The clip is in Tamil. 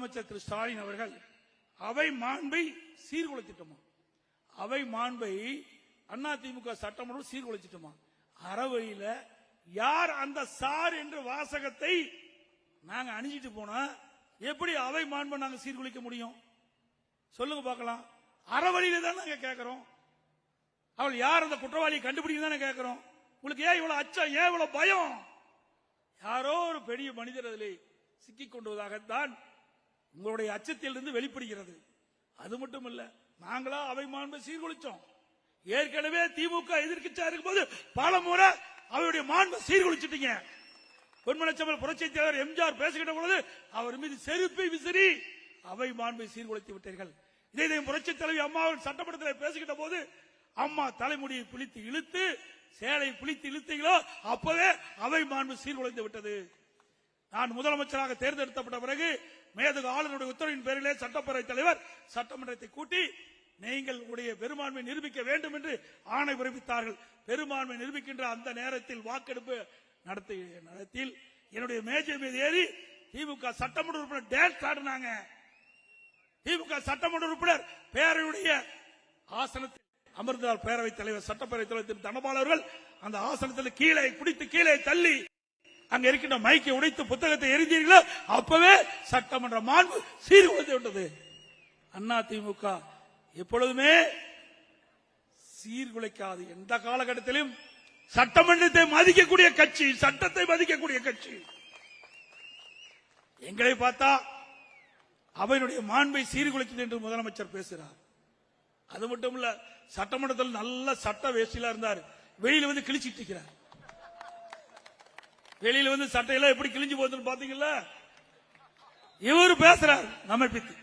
முதலமைச்சர் திரு ஸ்டாலின் அவர்கள் அவை மாண்பை சீர்குலைத்திட்டோமா, அவை மாண்பை அதிமுக சட்டமன்றம் சீர்குலைச்சிட்டோமா. அறவழியில யார் அந்த சார் என்ற வாசகத்தை நாங்க அணிஞ்சிட்டு போனா எப்படி அவை மாண்பை நாங்க சீர்குலைக்க முடியும்? சொல்லுங்க பார்க்கலாம். அறவழியில தான் நாங்க கேட்கிறோம். அவள் யார் அந்த குற்றவாளியை கண்டுபிடிக்க தானே கேட்கிறோம். உங்களுக்கு ஏன் இவ்வளவு அச்சம், ஏன் இவ்வளவு பயம்? யாரோ ஒரு பெரிய மனிதர் அதிலே சிக்கிக் கொண்டுவதாகத்தான் உங்களுடைய அச்சத்திலிருந்து வெளிப்படுகிறது. அது மட்டும் இல்ல, நாங்களா அவை மாண்பை சீர்குலைச்சோம். ஏற்கனவே திமுக எதிர்க்கட்சியா இருக்கும் போது பல முறை அவையுடைய மாண்பை சீர்குலைச்சிட்டீங்க. பொன்மனச்செம்மல் புரட்சி தலைவர் எம்ஜிஆர் பேசுகின்ற பொழுது அவர் மீது செருப்பை விசிறி அவை மாண்பை சீர்குலைத்து விட்டீர்கள். இதே புரட்சி தலைவி அம்மாவின் சட்டமன்றத்தில் பேசுகின்ற போது அம்மா தலைமுடியை பிடித்து இழுத்து சேலை பிடித்து இழுத்தீங்களோ அப்பவே அவை மாண்பு சீர்குலைந்து விட்டது. நான் முதலமைச்சராக தேர்ந்தெடுக்கப்பட்ட பிறகு மேதகு ஆளுநருடைய உத்தரவின் பேரிலே சட்டப்பேரவைத் தலைவர் சட்டமன்றத்தை கூட்டி நீங்கள் உடைய பெரும்பான்மை நிரூபிக்க வேண்டும் என்று ஆணை பிறப்பித்தார்கள். பெரும்பான்மை நிரூபிக்கின்ற அந்த நேரத்தில் வாக்கெடுப்பு நடத்தி என்னுடைய மேஜை மீது ஏறி திமுக சட்டமன்ற உறுப்பினர் டான்ஸ் ஆடினாங்க. திமுக சட்டமன்ற உறுப்பினர் பேரவையுடைய ஆசனத்தில் அமர்ந்தார். பேரவைத் தலைவர் சட்டப்பேரவைத் தலைவர் திரு தனபால் அவர்கள் அந்த ஆசனத்தில் கீழே பிடித்து கீழே தள்ளி அங்க இருக்கின்ற மைக்கை உடைத்து புத்தகத்தை எரிந்தீர்களோ அப்பவே சட்டமன்ற மாண்பு சீர்குலைந்து விட்டது. அதிமுக எப்பொழுதுமே சீர்குலைக்காது. எந்த காலகட்டத்திலும் சட்டமன்றத்தை மதிக்கக்கூடிய கட்சி, சட்டத்தை மதிக்கக்கூடிய கட்சி. எங்களை பார்த்தா அவையினுடைய மாண்பை சீர்குலைக்குது என்று முதலமைச்சர் பேசுகிறார். அது மட்டும் இல்ல, சட்டமன்றத்தில் நல்ல சட்ட வேஷ்டியில இருந்தார், வெளியில வந்து கிழிச்சிட்டு இருக்கிறார். வெளியில வந்து சட்டையெல்லாம் எப்படி கிழிஞ்சு போகுதுன்னு பாத்தீங்களா? இவர் பேசுறார் நம்மை பத்தி.